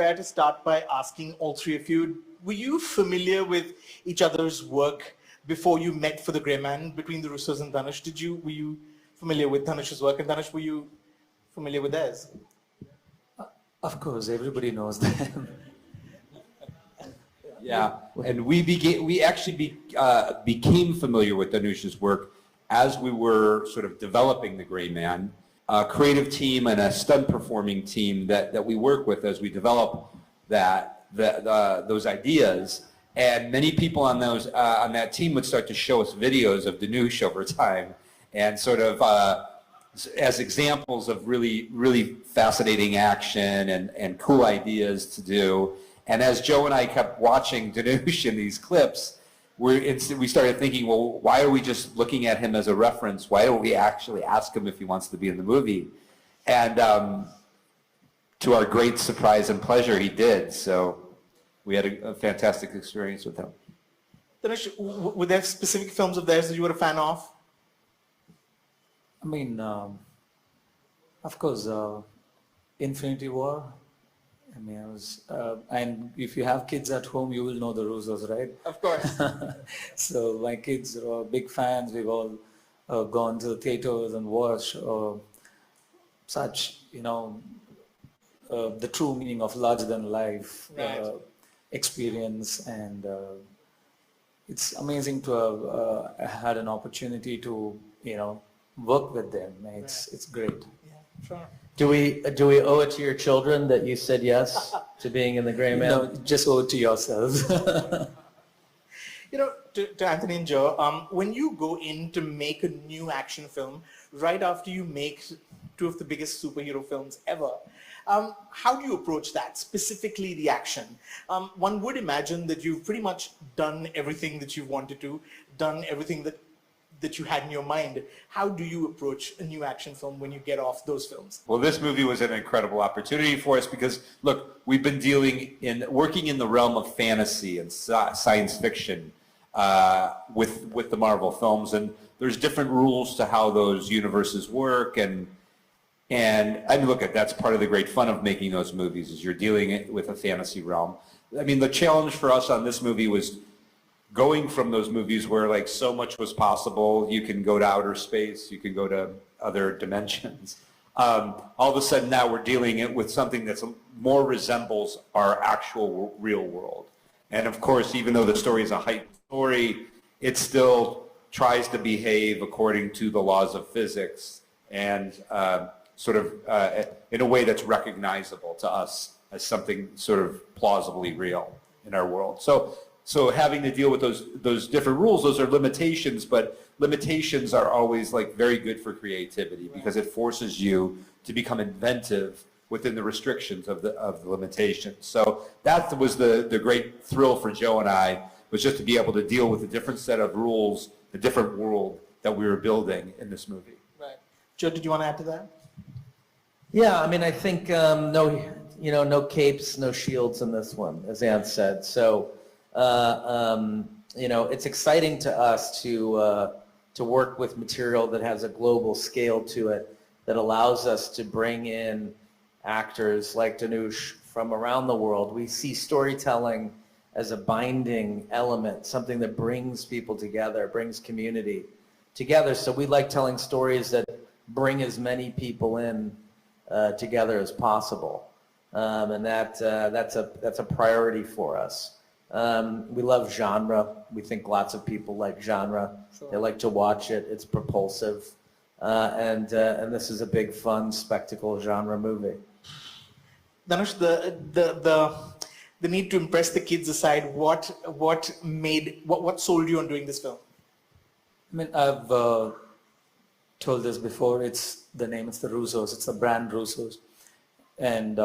fair to start by asking all three of you, were you familiar with each other's work before you met for The Grey Man, between the Russos and Dhanush? Were you familiar with Dhanush's work, and Dhanush, were you familiar with theirs? Of course, everybody knows them. Yeah, and we actually became familiar with Dhanush's work as we were sort of developing The Grey Man, a creative team and a stunt performing team that we work with as we develop those ideas. And many people on that team would start to show us videos of Dhanush over time, and sort of as examples of really, really fascinating action and cool ideas to do. And as Joe and I kept watching Dhanush in these clips, we started thinking, well, why are we just looking at him as a reference? Why don't we actually ask him if he wants to be in the movie? And to our great surprise and pleasure, he did. So we had a fantastic experience with him. Dhanush, were there specific films of theirs that you were a fan of? I mean, of course, Infinity War. I mean, and if you have kids at home, you will know the Russos, right? Of course. So my kids are big fans. We've all gone to the theaters and watched such, the true meaning of larger than life experience, and it's amazing to have had an opportunity to, work with them. It's great. Yeah, sure. Do we owe it to your children that you said yes to being in The Grey Man? No, just owe it to yourselves. To Anthony and Joe, when you go in to make a new action film, right after you make two of the biggest superhero films ever, how do you approach that, specifically the action? One would imagine that you've pretty much done everything that you've wanted to, done everything that you had in your mind. How do you approach a new action film when you get off those films? Well, this movie was an incredible opportunity for us because, look, we've been working in the realm of fantasy and science fiction with the Marvel films, and there's different rules to how those universes work, and I mean, look, that's part of the great fun of making those movies, is you're dealing with a fantasy realm. I mean, the challenge for us on this movie was going from those movies where like so much was possible. You can go to outer space, you can go to other dimensions. All of a sudden now we're dealing with something that more resembles our actual real world. And of course, even though the story is a heightened story, it still tries to behave according to the laws of physics and sort of in a way that's recognizable to us as something sort of plausibly real in our world. So having to deal with those different rules, those are limitations, but limitations are always like very good for creativity because it forces you to become inventive within the restrictions of the limitations. So that was the great thrill for Joe and I, was just to be able to deal with a different set of rules, the different world that we were building in this movie. Right. Joe, did you want to add to that? Yeah, I mean, I think no capes, no shields in this one, as Ann said. So. It's exciting to us to work with material that has a global scale to it, that allows us to bring in actors like Dhanush from around the world. We see storytelling as a binding element, something that brings people together, brings community together. So we like telling stories that bring as many people in together as possible, and that's a priority for us. We love genre. We think lots of people like genre. Sure. They like to watch it. It's propulsive, and this is a big, fun spectacle genre movie. Dhanush, the need to impress the kids aside, what sold you on doing this film? I mean, I've told this before. It's the name. It's the Russos. It's the brand Russos, and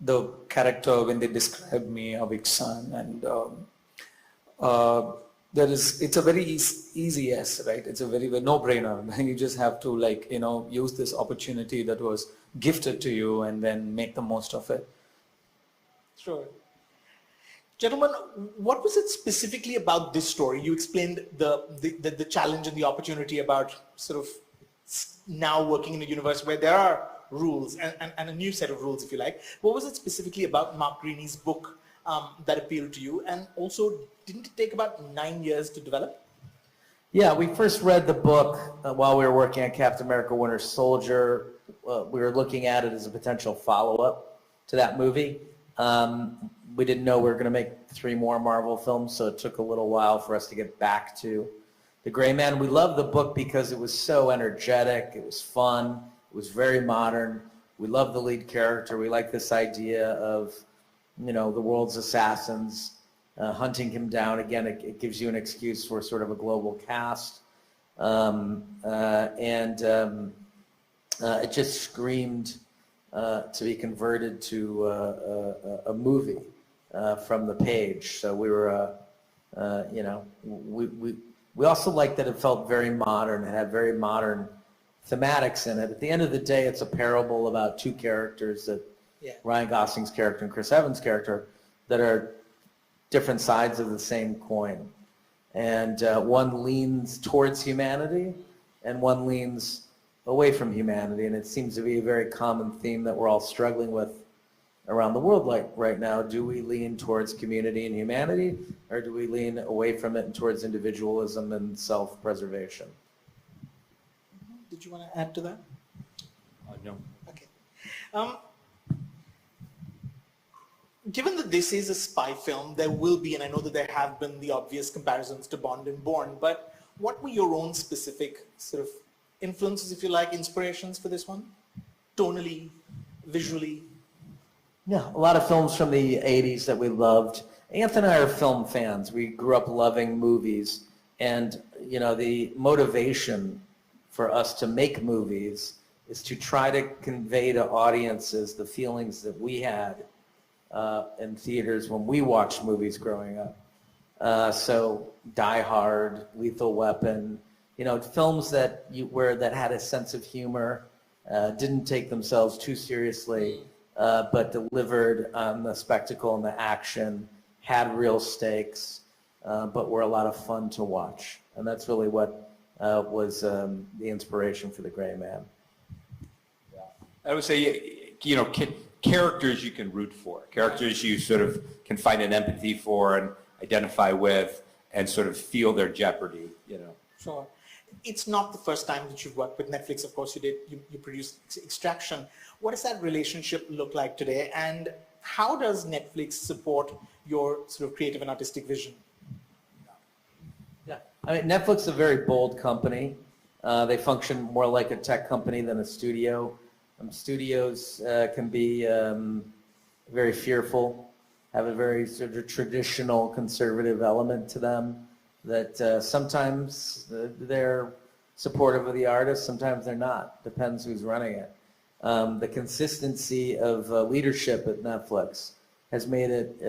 the character, when they describe me, Avik's son, and it's a very easy yes, right? It's a very no-brainer. You just have to use this opportunity that was gifted to you and then make the most of it. Sure. Gentlemen, what was it specifically about this story? You explained the challenge and the opportunity about sort of now working in a universe where there are rules and a new set of rules, if you like. What was it specifically about Mark Greaney's book that appealed to you? And also, didn't it take about 9 years to develop? Yeah, we first read the book while we were working on Captain America Winter Soldier. We were looking at it as a potential follow-up to that movie. We didn't know we were going to make 3 more Marvel films, so it took a little while for us to get back to The Gray Man. We loved the book because it was so energetic, it was fun, it was very modern. We loved the lead character. We liked this idea of, the world's assassins hunting him down. Again, it gives you an excuse for sort of a global cast. It just screamed to be converted to a movie from the page. So we were, we also liked that it felt very modern. It had very modern thematics in it. At the end of the day, it's a parable about 2 characters, that Ryan Gosling's character and Chris Evans' character, that are different sides of the same coin. And one leans towards humanity and one leans away from humanity. And it seems to be a very common theme that we're all struggling with around the world like right now. Do we lean towards community and humanity, or do we lean away from it and towards individualism and self-preservation? Did you want to add to that? No. Okay. Given that this is a spy film, there will be, and I know that there have been the obvious comparisons to Bond and Bourne, but what were your own specific sort of influences, if you like, inspirations for this one? Tonally, visually? Yeah, a lot of films from the 80s that we loved. Anthony and I are film fans. We grew up loving movies, and the motivation for us to make movies is to try to convey to audiences the feelings that we had in theaters when we watched movies growing up. So Die Hard, Lethal Weapon, films that had a sense of humor, didn't take themselves too seriously, but delivered on the spectacle and the action, had real stakes, but were a lot of fun to watch. And that's really what was the inspiration for The Gray Man. Yeah. I would say, characters you can root for, characters you sort of can find an empathy for and identify with and sort of feel their jeopardy, Sure. It's not the first time that you've worked with Netflix. Of course, you produced Extraction. What does that relationship look like today? And how does Netflix support your sort of creative and artistic vision? Yeah, I mean, Netflix is a very bold company. They function more like a tech company than a studio. Studios can be very fearful, have a very sort of traditional conservative element to them, that sometimes they're supportive of the artist, sometimes they're not. Depends who's running it. The consistency of leadership at Netflix has made it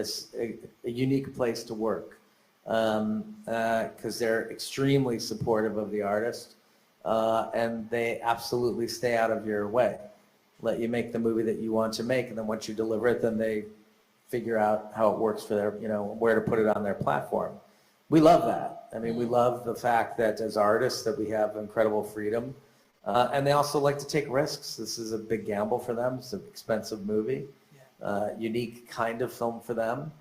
a unique place to work, because they're extremely supportive of the artist, and they absolutely stay out of your way. Let you make the movie that you want to make, and then once you deliver it, then they figure out how it works for their, where to put it on their platform. We love that. I mean, we love the fact that as artists that we have incredible freedom, and they also like to take risks. This is a big gamble for them. It's an expensive movie, unique kind of film for them.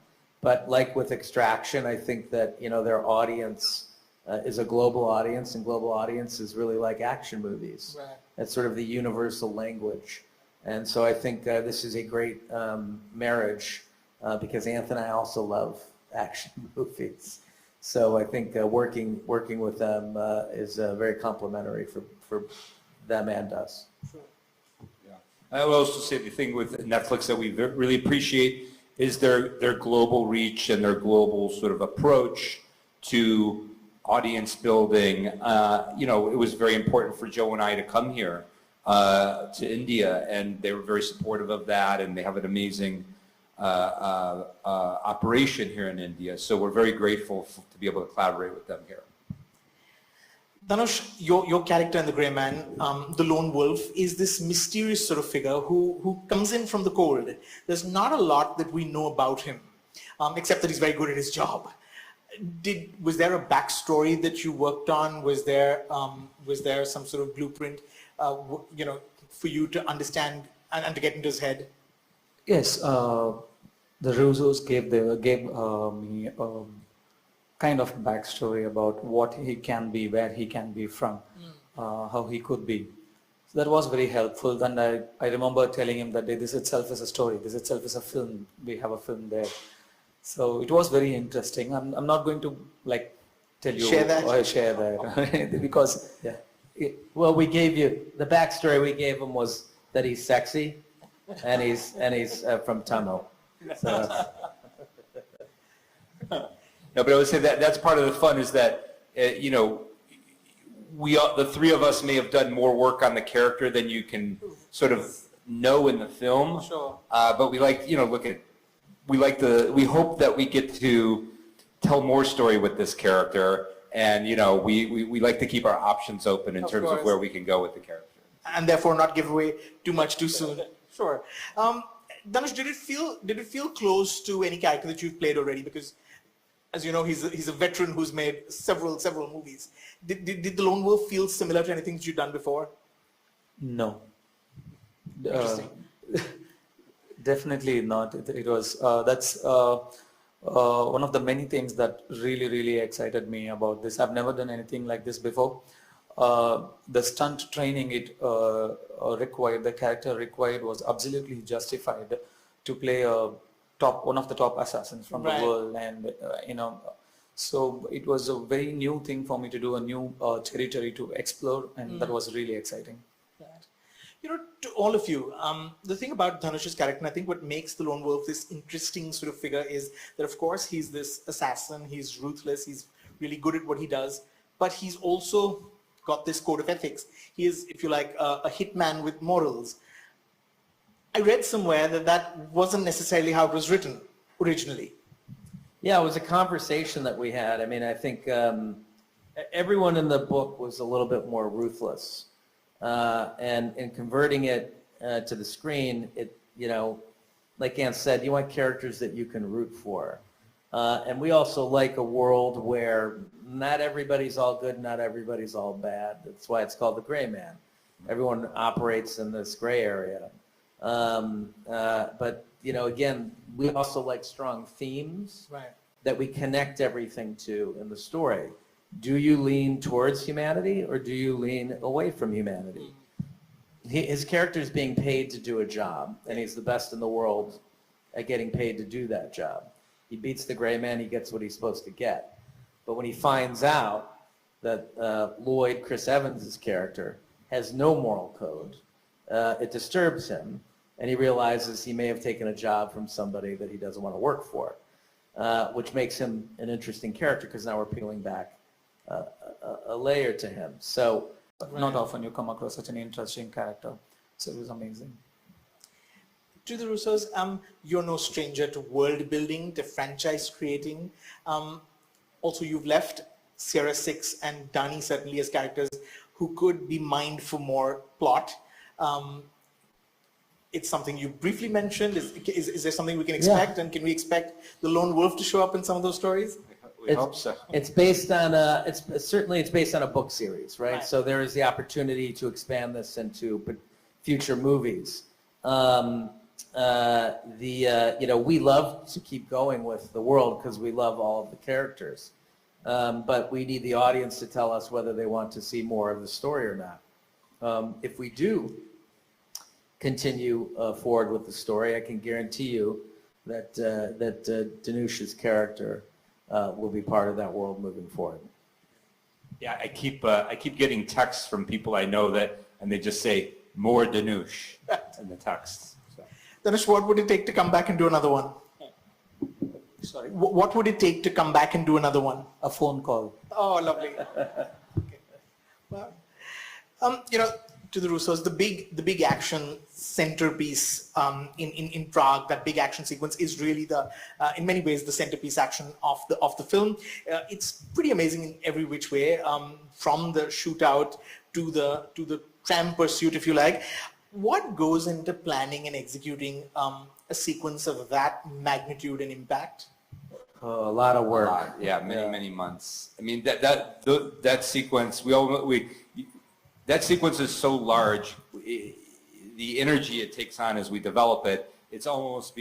But like with Extraction, I think that, their audience is a global audience, and global audiences really like action movies. Right. That's sort of the universal language. And so I think this is a great marriage, because Anthony and I also love action movies. So I think working with them is very complimentary for them and us. Sure. Yeah. I will also say the thing with Netflix that we really appreciate is their global reach and their global sort of approach to audience building. It was very important for Joe and I to come here to India, and they were very supportive of that, and they have an amazing operation here in India. So we're very grateful to be able to collaborate with them here. Dhanush, your character in The Gray Man, the lone wolf, is this mysterious sort of figure who comes in from the cold. There's not a lot that we know about him, except that he's very good at his job. Was there a backstory that you worked on? Was there some sort of blueprint, for you to understand and to get into his head? Yes, the Russos gave me kind of backstory about what he can be, where he can be from, how he could be. So that was very helpful. And I remember telling him that this itself is a story. This itself is a film. We have a film there. So it was very interesting. I'm not going to like tell you Share that? or share that because Yeah. Well, we gave you, the backstory we gave him was that he's sexy and he's from Tamil. So, No, but I would say that that's part of the fun is that, you know, the three of us may have done more work on the character than you can sort of know in the film. Sure. But we like, you know, we hope that we get to tell more story with this character. And, you know, we like to keep our options open in terms of where we can go with the character. And therefore not give away too much too soon. Sure. Dhanush, did it feel close to any character that you've played already? Because, as you know, he's a veteran who's made several movies. Did the Lone Wolf feel similar to anything that you've done before? no. Interesting. Definitely not. It was that's one of the many things that really excited me about this. I've never done anything like this before. The stunt training required, the character required was absolutely justified to play one of the top assassins from Right. the world, and you know, so it was a very new thing for me to do, a new territory to explore, and that was really exciting. You know, to all of you, the thing about Dhanush's character, and I think what makes the Lone Wolf this interesting sort of figure is that, of course, he's this assassin, he's ruthless, he's really good at what he does, but he's also got this code of ethics. He is, if you like, a hitman with morals. I read somewhere that wasn't necessarily how it was written originally. yeah, it was a conversation that we had. I mean, I think everyone in the book was a little bit more ruthless. And in converting it to the screen, you know, like Ann said, you want characters that you can root for. And we also like a world where not everybody's all good, not everybody's all bad. That's why it's called the gray man. Everyone operates in this gray area. But, you know, again, we also like strong themes that we connect everything to in the story. Do you lean towards humanity or do you lean away from humanity? His character is being paid to do a job, and he's the best in the world at getting paid to do that job. He beats the gray man, he gets what he's supposed to get. But when he finds out that Lloyd, Chris Evans' character, has no moral code, it disturbs him, and he realizes he may have taken a job from somebody that he doesn't want to work for, which makes him an interesting character because now we're peeling back a layer to him. So Not often you come across such an interesting character. So it was amazing. To the Russos, you're no stranger to world building, to franchise creating. Also, you've left Sierra 6 and Dani certainly as characters who could be mined for more plot. It's something you briefly mentioned. Is there something we can expect? And can we expect the Lone Wolf to show up in some of those stories? We hope so. It's based on it's based on a book series, right? So there is the opportunity to expand this into future movies. You know, we love to keep going with the world because we love all of the characters, but we need the audience to tell us whether they want to see more of the story or not. If we do continue forward with the story, I can guarantee you that Dhanush's character will be part of that world moving forward. Yeah, I keep getting texts from people I know and they just say more Dhanush in the text. So. Dhanush, what would it take to come back and do another one? Sorry? What would it take to come back and do another one? A phone call. Oh, lovely. Okay. Well, you know, to the Russos, the big action centerpiece in Prague, that big action sequence is really in many ways the centerpiece action of the film. It's pretty amazing in every which way, from the shootout to the tram pursuit, if you like. What goes into planning and executing a sequence of that magnitude and impact? A lot of work. Many months. I mean, that sequence, that sequence is so large. the energy it takes on as we develop it, it's almost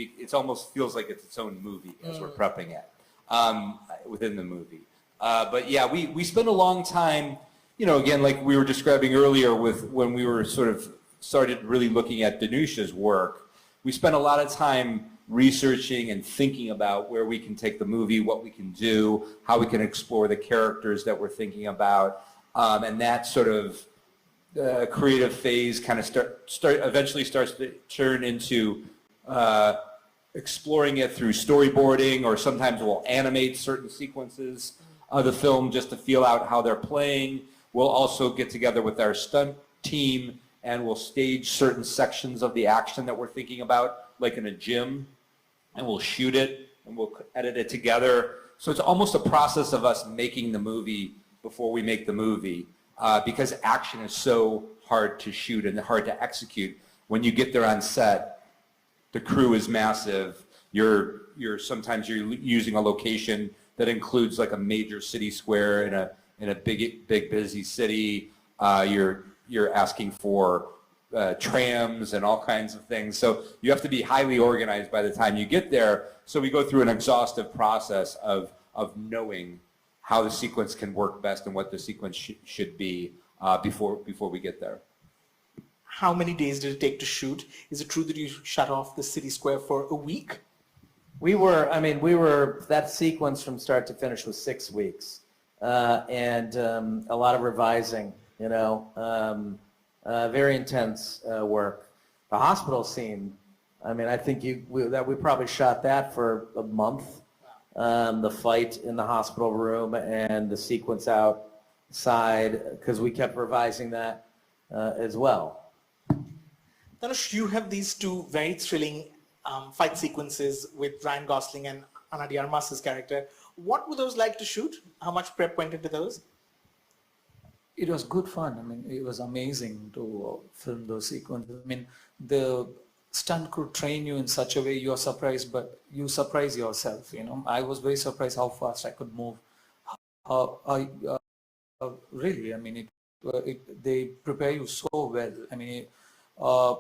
feels like it's its own movie as we're prepping it within the movie. But yeah, we spend a long time, again, like we were describing earlier with when we were sort of started really looking at Dhanush's work, we spent a lot of time researching and thinking about where we can take the movie, what we can do, how we can explore the characters that we're thinking about, and that sort of creative phase kind of eventually starts to turn into exploring it through storyboarding, or sometimes we'll animate certain sequences of the film just to feel out how they're playing. We'll also get together with our stunt team and we'll stage certain sections of the action that we're thinking about, like in a gym, and we'll shoot it and we'll edit it together. So it's almost a process of us making the movie before we make the movie, because action is so hard to shoot and hard to execute. When you get there on set, the crew is massive. Sometimes you're using a location that includes like a major city square in a big busy city. You're asking for trams and all kinds of things. So you have to be highly organized by the time you get there. So we go through an exhaustive process of knowing how the sequence can work best and what the sequence should be before we get there. How many days did it take to shoot? Is it true that you shut off the city square for a week? That sequence from start to finish was 6 weeks, and a lot of revising, very intense work. The hospital scene, I think we probably shot that for a month. The fight in the hospital room and the sequence outside, because we kept revising that as well. Dhanush, you have these two very thrilling fight sequences with Ryan Gosling and Anade Armas' character. What were those like to shoot? How much prep went into those? It was good fun. It was amazing to film those sequences. The stunt crew train you in such a way you're surprised, but you surprise yourself. I was very surprised how fast I could move. Really, they prepare you so well.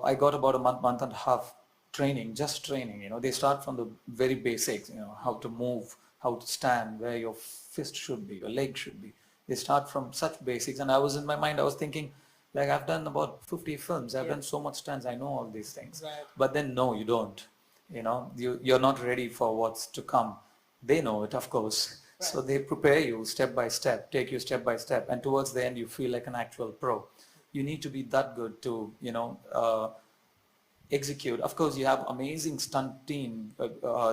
I got about a month and a half training, just training. They start from the very basics. How to move, how to stand, where your fist should be, your leg should be. They start from such basics, and I was in my mind, I was thinking, like, I've done about 50 films, I've done so much stunts, I know all these things. Right. But then no, you don't. You're not ready for what's to come. They know it, of course. Right. So they prepare you step by step, take you step by step, and towards the end you feel like an actual pro. You need to be that good to, execute. Of course, you have amazing stunt team.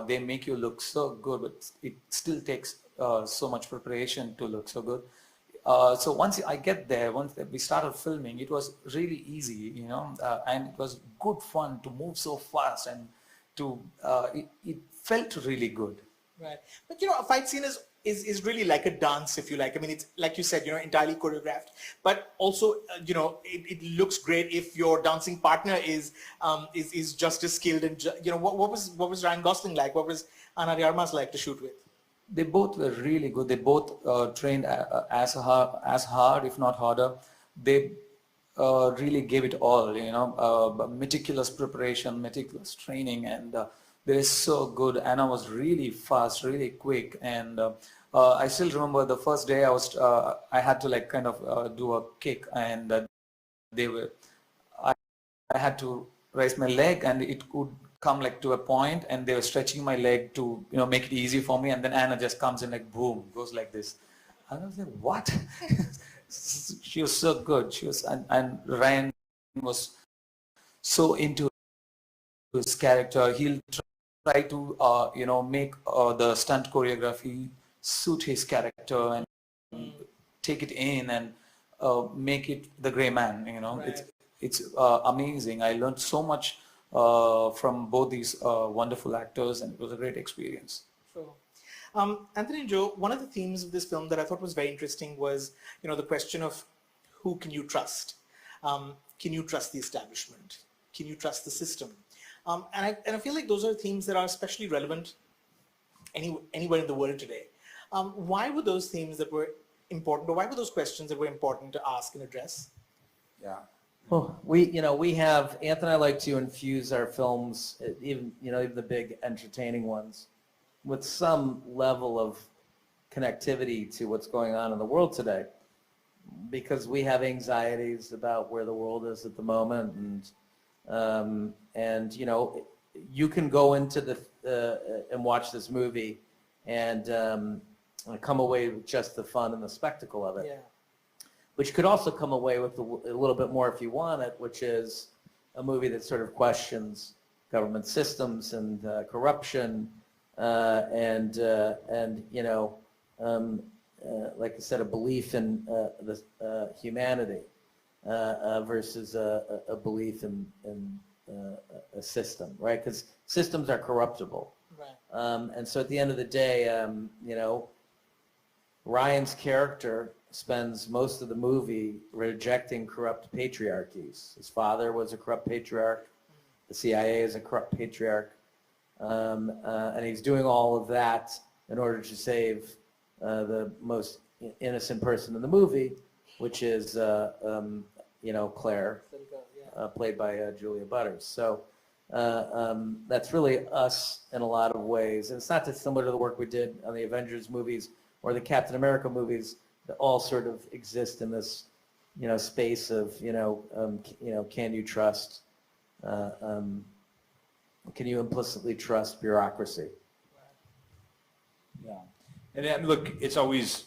They make you look so good, but it still takes so much preparation to look so good. So once I get there, once we started filming, it was really easy, and it was good fun to move so fast, and it felt really good. Right. But a fight scene is really like a dance, if you like. It's like you said, entirely choreographed, but also, it looks great if your dancing partner is just as skilled. And what was Ryan Gosling like? What was Anade Armas like to shoot with? They both were really good. They both trained as hard, if not harder. They really gave it all, meticulous preparation, meticulous training, and they were so good. Anna was really fast, really quick, and I still remember the first day I had to do a kick, and I had to raise my leg, and it could come to a point, and they were stretching my leg to make it easy for me, and then Anna just comes in boom, goes like this. And I was like, what? She was so good. She was, and Ryan was so into his character. He'll try to make the stunt choreography suit his character and take it in and make it the gray man. Right. It's amazing. I learned so much from both these wonderful actors, and it was a great experience. Sure. Anthony and Joe, one of the themes of this film that I thought was very interesting was, the question of who can you trust? Can you trust the establishment? Can you trust the system? And I feel like those are themes that are especially relevant anywhere in the world today. Why were those themes that were important, or why were those questions that were important to ask and address? Yeah. Well, we have, Anthony and I like to infuse our films, even the big entertaining ones, with some level of connectivity to what's going on in the world today, because we have anxieties about where the world is at the moment, and you can go into and watch this movie and come away with just the fun and the spectacle of it. Yeah. Which could also come away with a little bit more if you want it, which is a movie that sort of questions government systems and corruption and like I said, a belief in humanity versus a belief in a system, right? Because systems are corruptible. Right. And so at the end of the day, Ryan's character spends most of the movie rejecting corrupt patriarchies. His father was a corrupt patriarch. The CIA is a corrupt patriarch. And he's doing all of that in order to save the most innocent person in the movie, which is, Claire, played by Julia Butters. So that's really us in a lot of ways. And it's not dissimilar to the work we did on the Avengers movies or the Captain America movies that all sort of exist in this, space of, can you trust, can you implicitly trust bureaucracy? Yeah. And look, it's always,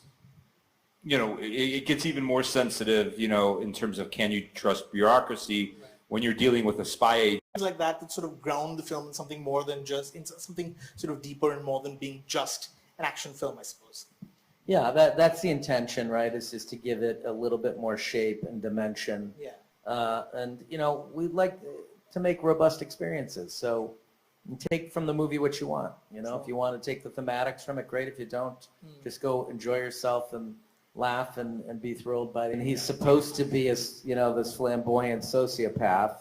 it gets even more sensitive, in terms of can you trust bureaucracy when you're dealing with a spy agent. Things like that sort of ground the film in something more than just, in something sort of deeper and more than being just an action film, I suppose. Yeah, that's the intention, right? Is just to give it a little bit more shape and dimension. Yeah. And we'd like to make robust experiences. So take from the movie what you want. If you want to take the thematics from it, great. If you don't, just go enjoy yourself and laugh and be thrilled by it. And he's supposed to be this flamboyant sociopath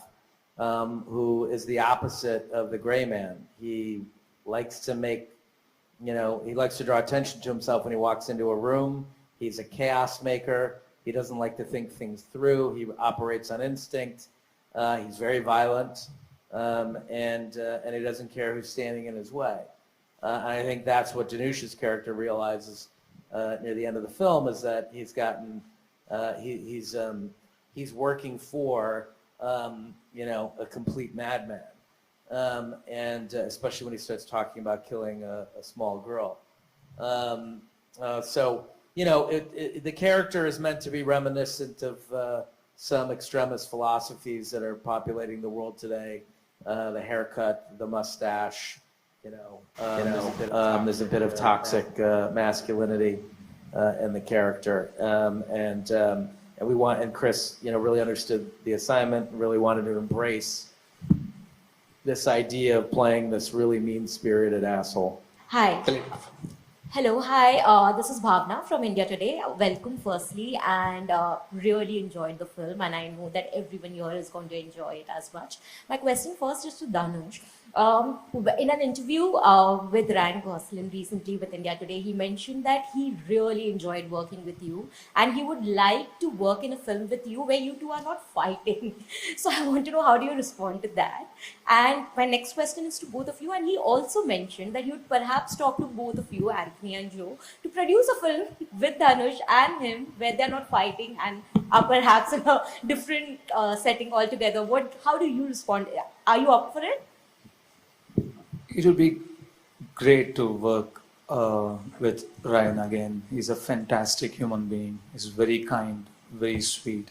who is the opposite of the gray man. He likes to make he likes to draw attention to himself when he walks into a room. He's a chaos maker. He doesn't like to think things through. He operates on instinct. He's very violent, and he doesn't care who's standing in his way. And I think that's what Dhanush's character realizes near the end of the film, is that he's gotten he's working for a complete madman. And especially when he starts talking about killing a small girl. So, the character is meant to be reminiscent of some extremist philosophies that are populating the world today. The haircut, the mustache, there's a bit of toxic masculinity in the character. And Chris, really understood the assignment, really wanted to embrace this idea of playing this really mean-spirited asshole. Hi. Hello, hi. This is Bhavna from India Today. Welcome, firstly, and really enjoyed the film, and I know that everyone here is going to enjoy it as much. My question first is to Dhanush. In an interview with Ryan Gosling recently with India Today, he mentioned that he really enjoyed working with you, and he would like to work in a film with you where you two are not fighting. So I want to know, how do you respond to that? And my next question is to both of you. And he also mentioned that he would perhaps talk to both of you, Anthony and Joe, to produce a film with Dhanush and him where they're not fighting and are perhaps in a different setting altogether. How do you respond? Are you up for it? It will be great to work with Ryan again. He's a fantastic human being. He's very kind, very sweet,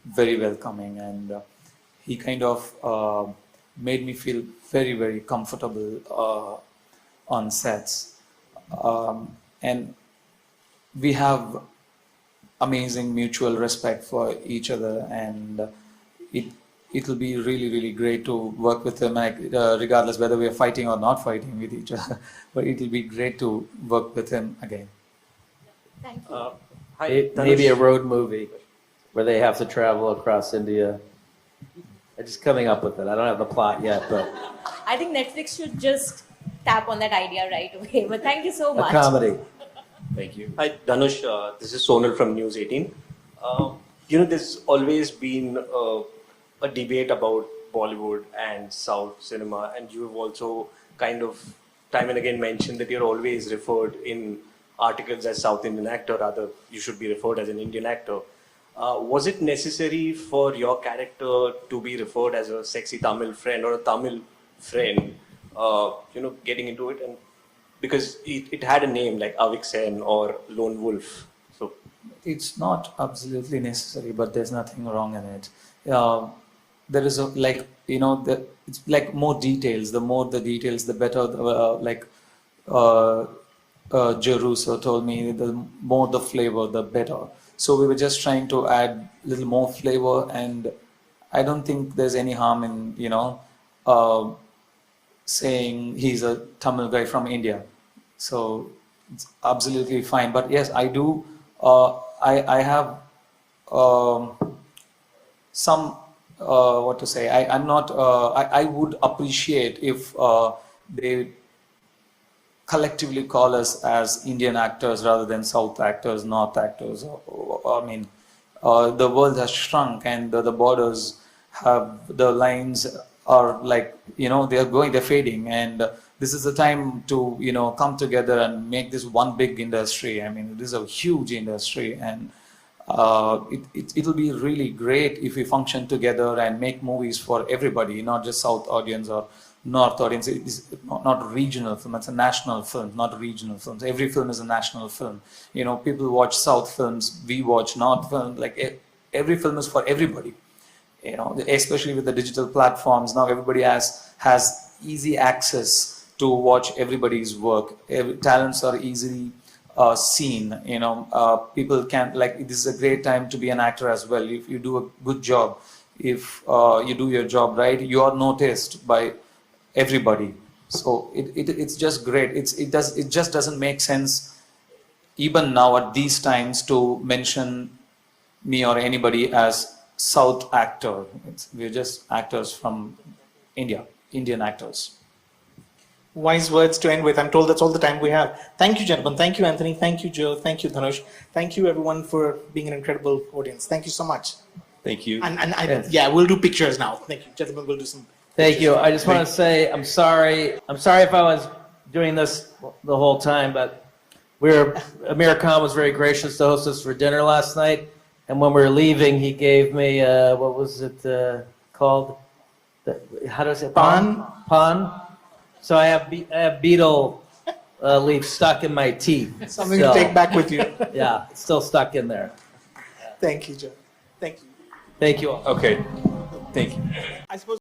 very welcoming, and he kind of made me feel very, very comfortable on sets. And we have amazing mutual respect for each other, and it will be really, really great to work with him, regardless whether we are fighting or not fighting with each other. But it will be great to work with him again. Thank you. Maybe a road movie where they have to travel across India. I'm just coming up with it. I don't have the plot yet, but I think Netflix should just tap on that idea right away. But thank you so much. a comedy. Thank you. Hi, Dhanush. This is Sonal from News 18. There's always been a debate about Bollywood and South cinema, and you have also kind of time and again mentioned that you're always referred in articles as South Indian actor, rather you should be referred as an Indian actor. Was it necessary for your character to be referred as a sexy Tamil friend or a Tamil friend, getting into it? And because it had a name like Avik Sen or Lone Wolf. So It's not absolutely necessary, but there's nothing wrong in it. There is it's like more details. The more the details, the better. Russo told me, the more the flavor, the better. So we were just trying to add a little more flavor, and I don't think there's any harm in saying he's a Tamil guy from India. So it's absolutely fine. But yes, I do. I have some what to say. I'm not. I would appreciate if they collectively call us as Indian actors rather than South actors, North actors. I mean, the world has shrunk, and the borders have, the lines are like, they're fading, and this is the time to, come together and make this one big industry. I mean, this is a huge industry, and it'll be really great if we function together and make movies for everybody, not just South audience or North audience. It's not a regional film, it's a national film, not regional films. Every film is a national film. People watch South films, we watch North films, like every film is for everybody. Especially with the digital platforms, now everybody has easy access to watch everybody's work. Talents are easily seen. People can, this is a great time to be an actor as well. If you do a good job, if you do your job right, you are noticed by everybody. So it's just great. It just doesn't make sense even now at these times to mention me or anybody as South actor. We're just actors from India, Indian actors. Wise words to end with. I'm told that's all the time we have. Thank you, gentlemen. Thank you, Anthony. Thank you, Joe. Thank you, Dhanush. Thank you, everyone, for being an incredible audience. Thank you so much. Thank you. Yeah, we'll do pictures now. Thank you, gentlemen. We'll do some. Thank you. I just want to say I'm sorry. I'm sorry if I was doing this the whole time, but Amir Khan was very gracious to host us for dinner last night, and when we were leaving, he gave me what was it called? How does it? Pan. Pan. So I have beetle leaf stuck in my teeth. Something to take back with you. Yeah, it's still stuck in there. Thank you, Joe. Thank you. Thank you all. Okay. Thank you. I suppose.